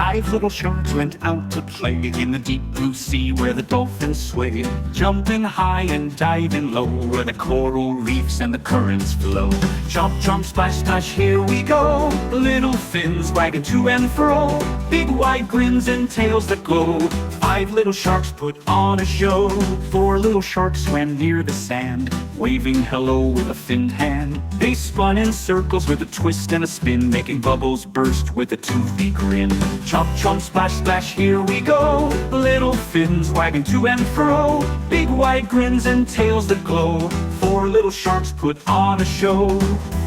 5 little sharks went out to play in the deep blue sea where the dolphins sway, jumping high and diving low, where the coral reefs and the currents flow. Chomp, chomp, splash, splash, here we go. Little fins wagging to and fro, big wide grins and tails that glow. 5 little sharks put on a show. 4 little sharks swam near the sand, waving hello with a finned hand. They spun in circles with a twist and a spin, making bubbles burst with a toothy grin. Chomp, chomp, splash, splash, here we go. Little fins wagging to and fro, big wide grins and tails that glow. 4 little sharks put on a show.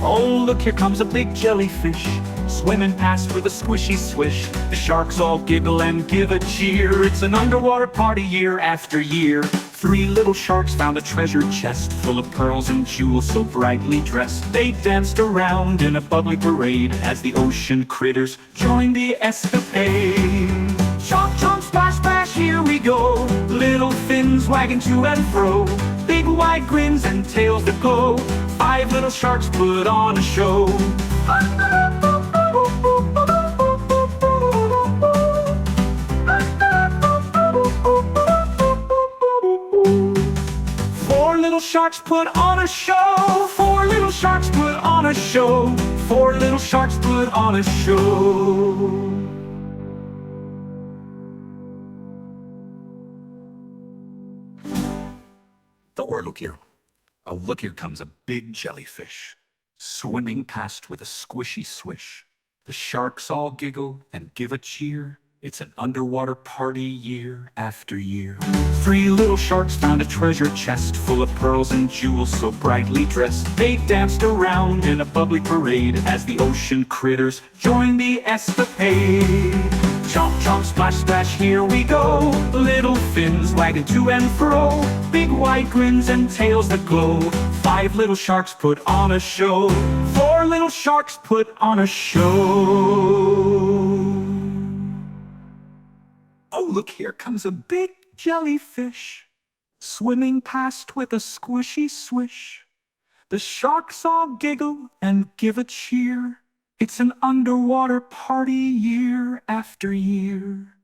Oh, look, here comes a big jellyfish, swimming past with a squishy swish. The sharks all giggle and give a cheer. It's an underwater party year after year. 3 little sharks found a treasure chest full of pearls and jewels so brightly dressed. They danced around in a bubbly parade as the ocean critters joined the escapade. Chomp, chomp, splash, splash, here we go. Little fins wagging to and fro, big wide grins and tails that glow. 5 little sharks put on a show. 4 little sharks put on a show. 4 little sharks put on a show. 4 little sharks put on a show. Look here. Oh, look, here comes a big jellyfish, swimming past with a squishy swish. The sharks all giggle and give a cheer. It's an underwater party year after year. 3 little sharks found a treasure chest full of pearls and jewels so brightly dressed. They danced around in a bubbly parade as the ocean critters joined the escapade. Chomp, chomp, splash, splash, here we go. Little fins wagging to and fro, big wide grins and tails that glow. 5 little sharks put on a show. 4 little sharks put on a show. Oh, look, here comes a big jellyfish, swimming past with a squishy swish. The sharks all giggle and give a cheer. It's an underwater party year after year.